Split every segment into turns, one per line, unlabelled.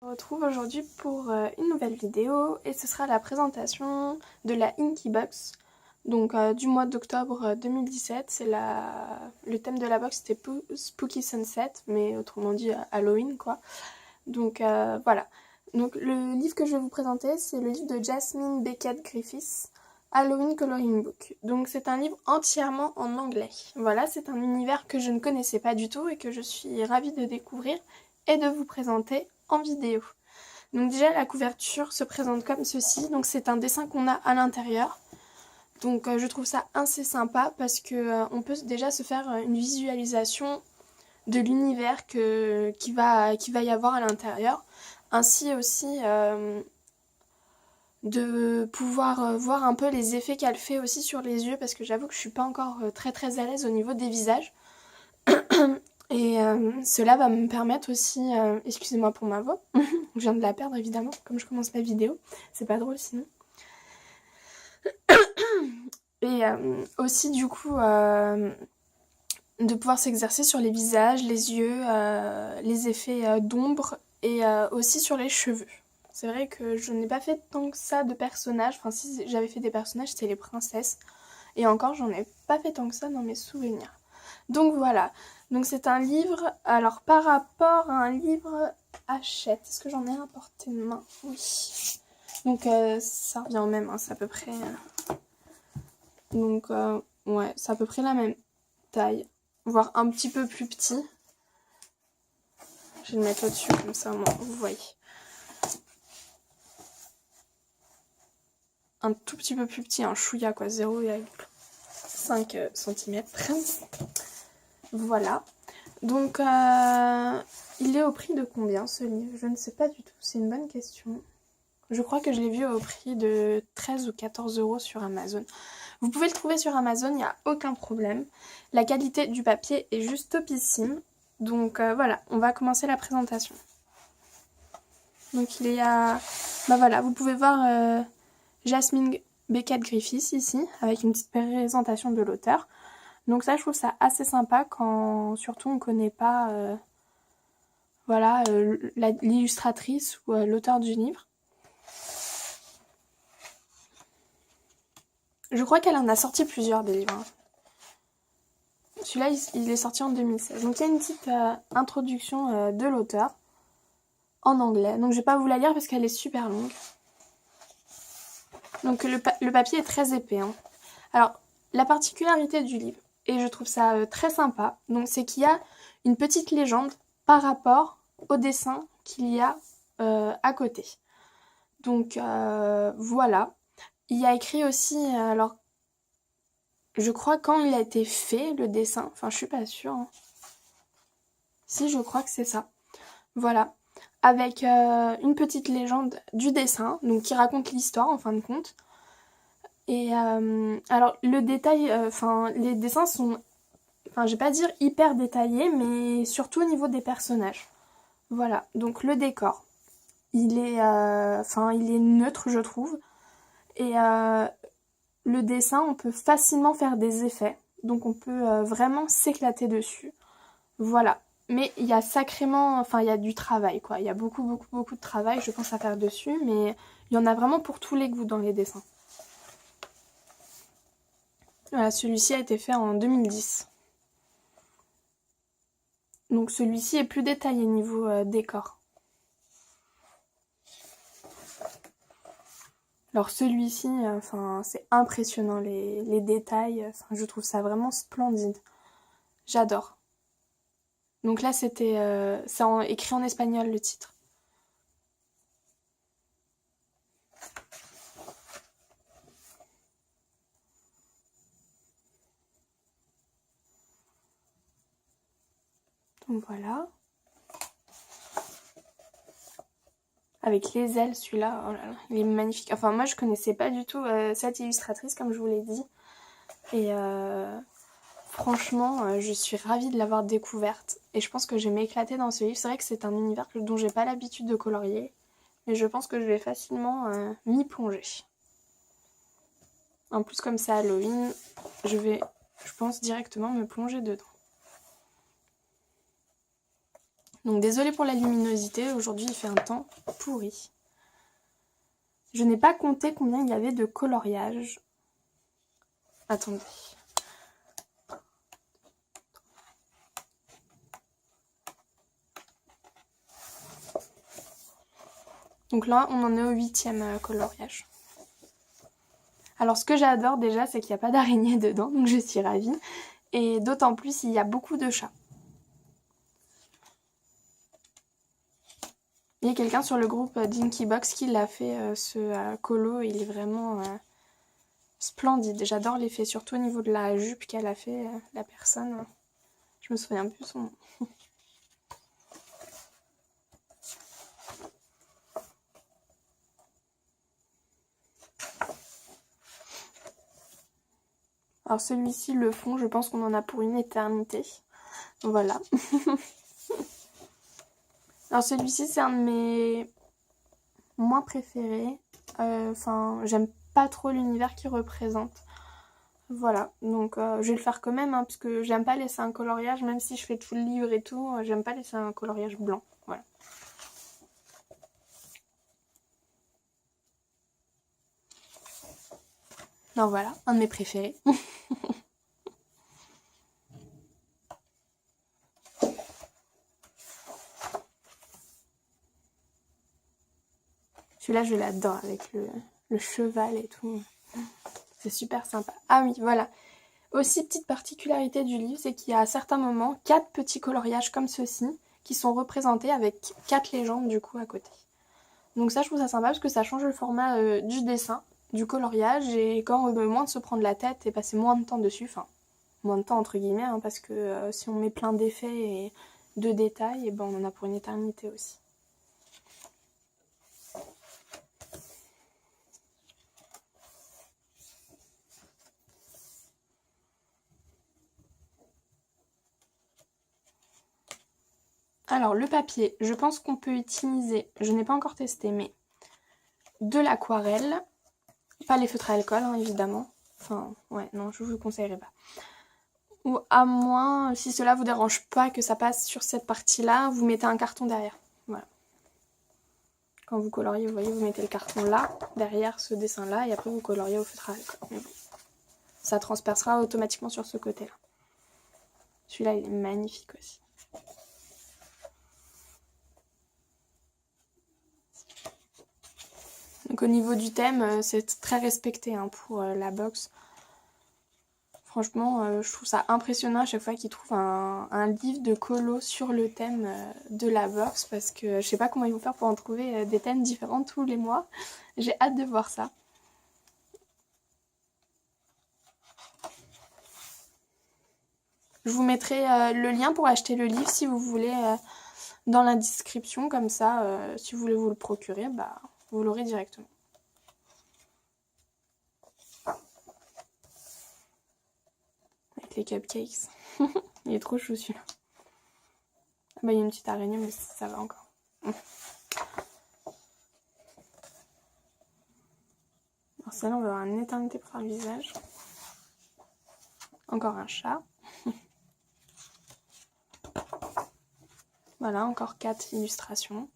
On se retrouve aujourd'hui pour une nouvelle vidéo et ce sera la présentation de la Inky Box. Donc du mois d'octobre 2017, le thème de la box c'était Spooky Sunset, mais autrement dit Halloween quoi. Donc voilà. Donc le livre que je vais vous présenter c'est le livre de Jasmine Beckett Griffiths, Halloween Coloring Book. Donc c'est un livre entièrement en anglais. Voilà, c'est un univers que je ne connaissais pas du tout et que je suis ravie de découvrir et de vous présenter en vidéo. Donc déjà la couverture se présente comme ceci, donc c'est un dessin qu'on a à l'intérieur. Donc je trouve ça assez sympa parce que on peut déjà se faire une visualisation de l'univers qui va y avoir à l'intérieur. Ainsi aussi de pouvoir voir un peu les effets qu'elle fait aussi sur les yeux parce que j'avoue que je suis pas encore très à l'aise au niveau des visages. Et cela va me permettre aussi, excusez-moi pour ma voix, je viens de la perdre évidemment, comme je commence la vidéo, c'est pas drôle sinon. Et aussi du coup, de pouvoir s'exercer sur les visages, les yeux, les effets d'ombre et aussi sur les cheveux. C'est vrai que je n'ai pas fait tant que ça de personnages, enfin si j'avais fait des personnages c'était les princesses, et encore j'en ai pas fait tant que ça dans mes souvenirs. Donc voilà, donc c'est un livre, alors par rapport à un livre Hachette, est-ce que j'en ai un portée de main? Oui. Donc ça revient au même, hein, c'est à peu près... Donc ouais, c'est à peu près la même taille, voire un petit peu plus petit. Je vais le mettre au-dessus comme ça au moins vous voyez. Un tout petit peu plus petit, un chouïa quoi, 0,5 cm. Voilà. Donc, il est au prix de combien ce livre? Je ne sais pas du tout, c'est une bonne question. Je crois que je l'ai vu au prix de 13 ou 14 € sur Amazon. Vous pouvez le trouver sur Amazon, il n'y a aucun problème. La qualité du papier est juste topissime. Donc voilà, on va commencer la présentation. Donc il y a... Bah voilà, vous pouvez voir Jasmine Beckett Griffiths ici, avec une petite présentation de l'auteur. Donc ça, je trouve ça assez sympa quand surtout on ne connaît pas voilà, l'illustratrice ou l'auteur du livre. Je crois qu'elle en a sorti plusieurs des livres. Celui-là, il est sorti en 2016. Donc il y a une petite introduction de l'auteur en anglais. Donc je vais pas vous la lire parce qu'elle est super longue. Donc le papier est très épais. Hein. Alors, la particularité du livre, et je trouve ça très sympa, donc c'est qu'il y a une petite légende par rapport au dessin qu'il y a à côté. Donc voilà. Il y a écrit aussi, alors je crois quand il a été fait le dessin, enfin je suis pas sûre. Hein. Si, je crois que c'est ça. Voilà. Avec une petite légende du dessin, donc qui raconte l'histoire en fin de compte. Et alors le détail, enfin les dessins sont, enfin je vais pas dire hyper détaillés, mais surtout au niveau des personnages. Voilà, donc le décor, il est, il est neutre je trouve. Et le dessin, on peut facilement faire des effets, donc on peut vraiment s'éclater dessus. Voilà. Mais il y a sacrément, enfin il y a du travail quoi. Il y a beaucoup de travail, je pense à faire dessus, mais il y en a vraiment pour tous les goûts dans les dessins. Voilà, celui-ci a été fait en 2010. Donc celui-ci est plus détaillé niveau décor. Alors celui-ci, enfin c'est impressionnant les détails. Enfin, je trouve ça vraiment splendide. J'adore. Donc là c'était, c'est écrit en espagnol le titre. Donc voilà. Avec les ailes, celui-là, oh là là, il est magnifique. Enfin, moi, je connaissais pas du tout cette illustratrice, comme je vous l'ai dit. Et franchement, je suis ravie de l'avoir découverte. Et je pense que je vais m'éclater dans ce livre. C'est vrai que c'est un univers dont j'ai pas l'habitude de colorier. Mais je pense que je vais facilement m'y plonger. En plus, comme c'est Halloween, je pense, directement me plonger dedans. Donc désolée pour la luminosité, aujourd'hui il fait un temps pourri. Je n'ai pas compté combien il y avait de coloriage. Attendez. Donc là, on en est au 8e coloriage. Alors ce que j'adore déjà, c'est qu'il n'y a pas d'araignée dedans, donc je suis ravie. Et d'autant plus, il y a beaucoup de chats. Il y a quelqu'un sur le groupe Dinky Box qui l'a fait, ce colo, il est vraiment splendide. J'adore l'effet, surtout au niveau de la jupe qu'elle a fait, la personne. Je me souviens plus son nom. Alors celui-ci, le fond, je pense qu'on en a pour une éternité. Voilà. Alors celui-ci, c'est un de mes moins préférés. Enfin, j'aime pas trop l'univers qu'il représente. Voilà, donc je vais le faire quand même, hein, parce que j'aime pas laisser un coloriage, même si je fais tout le livre et tout, j'aime pas laisser un coloriage blanc. Voilà. Donc voilà, un de mes préférés. Celui-là, je l'adore avec le cheval et tout. C'est super sympa. Ah oui, voilà. Aussi, petite particularité du livre, c'est qu'il y a à certains moments 4 petits coloriages comme ceci qui sont représentés avec 4 légendes du coup à côté. Donc ça, je trouve ça sympa parce que ça change le format du dessin, du coloriage, et quand on veut moins de se prendre la tête et passer moins de temps dessus, enfin, moins de temps entre guillemets, hein, parce que si on met plein d'effets et de détails, et ben on en a pour une éternité aussi. Alors le papier, je pense qu'on peut utiliser, je n'ai pas encore testé, mais de l'aquarelle, pas les feutres à alcool hein, évidemment, enfin ouais non je vous le conseillerais pas. Ou à moins, si cela vous dérange pas que ça passe sur cette partie-là, vous mettez un carton derrière, voilà. Quand vous coloriez, vous voyez, vous mettez le carton là, derrière ce dessin-là, et après vous coloriez au feutre à alcool. Mais bon, ça transpercera automatiquement sur ce côté-là. Celui-là il est magnifique aussi. Donc au niveau du thème, c'est très respecté hein, pour la box. Franchement, je trouve ça impressionnant à chaque fois qu'ils trouvent un livre de colo sur le thème de la box, parce que je sais pas comment ils vont faire pour en trouver des thèmes différents tous les mois. J'ai hâte de voir ça. Je vous mettrai le lien pour acheter le livre si vous voulez dans la description, comme ça, si vous voulez vous le procurer, bah, vous l'aurez directement. Avec les cupcakes. Il est trop chou celui-là. Ah bah il y a une petite araignée mais ça va encore. Alors celle-là on va avoir une éternité pour faire le visage. Encore un chat. Voilà, encore 4 illustrations.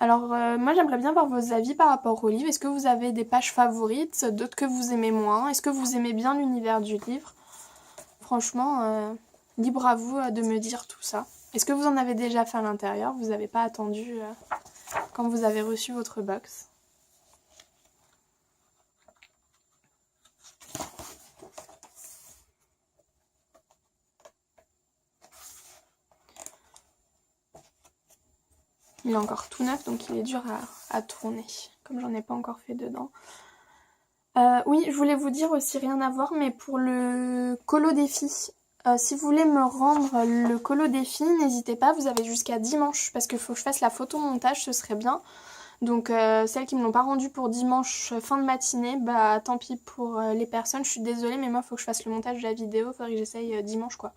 Alors moi j'aimerais bien voir vos avis par rapport au livre. Est-ce que vous avez des pages favorites, d'autres que vous aimez moins? Est-ce que vous aimez bien l'univers du livre? Franchement, libre à vous de me dire tout ça. Est-ce que vous en avez déjà fait à l'intérieur? Vous n'avez pas attendu quand vous avez reçu votre box? Il est encore tout neuf, donc il est dur à tourner, comme j'en ai pas encore fait dedans. Oui, je voulais vous dire aussi, rien à voir, mais pour le colo défi, si vous voulez me rendre le colo défi, n'hésitez pas, vous avez jusqu'à dimanche, parce qu'il faut que je fasse la photo montage, ce serait bien. Donc celles qui me l'ont pas rendu pour dimanche fin de matinée, bah tant pis pour les personnes, je suis désolée, mais moi il faut que je fasse le montage de la vidéo, il faudrait que j'essaye dimanche quoi.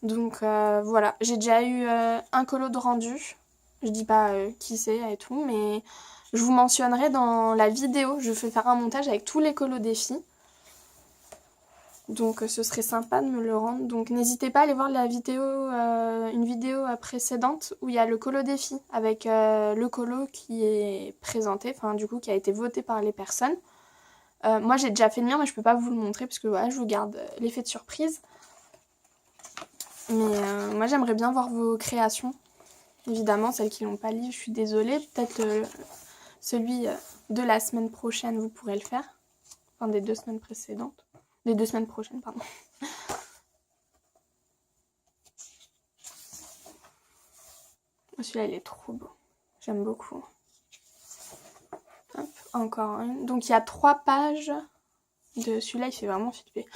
Donc voilà, j'ai déjà eu un colo de rendu. Je dis pas qui c'est et tout, mais je vous mentionnerai dans la vidéo. Je vais faire un montage avec tous les colos défis. Donc ce serait sympa de me le rendre. Donc n'hésitez pas à aller voir la vidéo, une vidéo précédente où il y a le colo défi avec le colo qui est présenté, enfin du coup qui a été voté par les personnes. Moi j'ai déjà fait le mien mais je peux pas vous le montrer parce que voilà, je vous garde l'effet de surprise. Mais moi j'aimerais bien voir vos créations. Évidemment, celles qui l'ont pas lu, je suis désolée. Peut-être celui de la semaine prochaine, vous pourrez le faire. Enfin des 2 semaines précédentes. Des 2 semaines prochaines, pardon. Celui-là, il est trop beau. J'aime beaucoup. Hop, encore une. Donc, il y a 3 pages de... Celui-là, il fait vraiment flippé.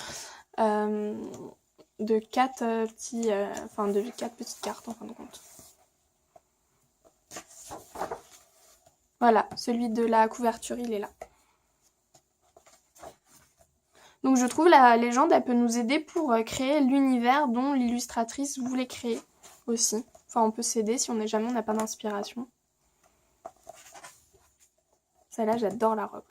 De 4 petits... Enfin, de 4 petites cartes, en fin de compte. Voilà, celui de la couverture, il est là. Donc je trouve la légende, elle peut nous aider pour créer l'univers dont l'illustratrice voulait créer aussi. Enfin, on peut s'aider si on n'a pas d'inspiration. Celle-là, j'adore la robe.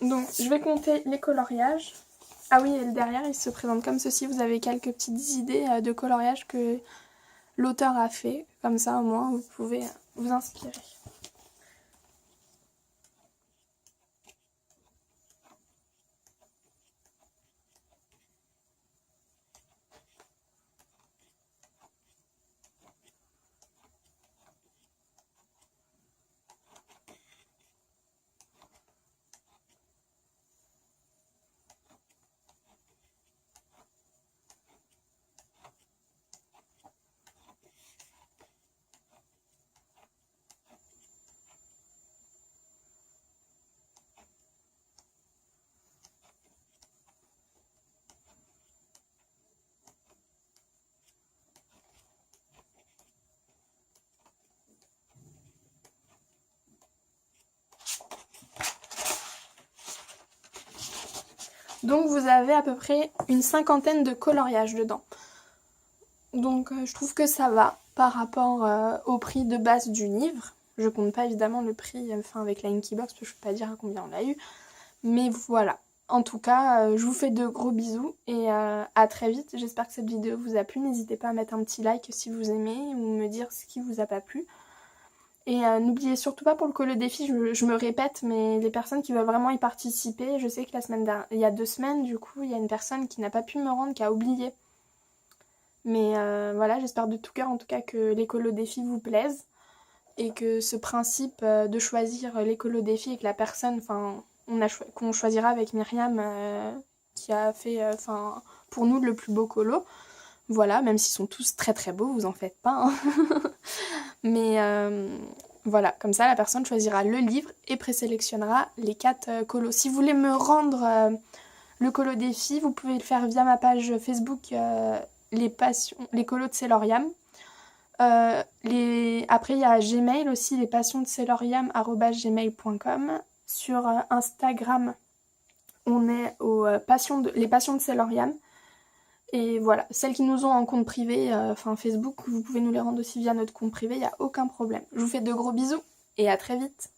Donc, je vais compter les coloriages. Ah oui, et le derrière, il se présente comme ceci. Vous avez quelques petites idées de coloriage que l'auteur a fait. Comme ça, au moins, vous pouvez vous inspirer. Donc vous avez à peu près une 50aine de coloriages dedans. Donc je trouve que ça va par rapport au prix de base du livre. Je compte pas évidemment le prix avec la Inkybox parce que je peux pas dire à combien on l'a eu. Mais voilà. En tout cas, je vous fais de gros bisous et à très vite. J'espère que cette vidéo vous a plu. N'hésitez pas à mettre un petit like si vous aimez ou me dire ce qui vous a pas plu. Et n'oubliez surtout pas pour le colo défi, je me répète, mais les personnes qui veulent vraiment y participer, je sais que il y a 2 semaines, du coup, il y a une personne qui n'a pas pu me rendre, qui a oublié. Mais voilà, j'espère de tout cœur en tout cas que les colo défis vous plaisent et que ce principe de choisir les colo défis et que la personne, qu'on choisira avec Myriam qui a fait pour nous le plus beau colo. Voilà, même s'ils sont tous très très beaux, vous en faites pas. Hein. Mais voilà, comme ça la personne choisira le livre et présélectionnera les 4 colos. Si vous voulez me rendre le colo défi, vous pouvez le faire via ma page Facebook les colos de Céloriam. Après il y a Gmail aussi, lespassions-de-céloriam@gmail.com. Sur Instagram, on est les passions de Céloriam. Et voilà, celles qui nous ont en compte privé, Facebook, vous pouvez nous les rendre aussi via notre compte privé, il n'y a aucun problème. Je vous fais de gros bisous et à très vite.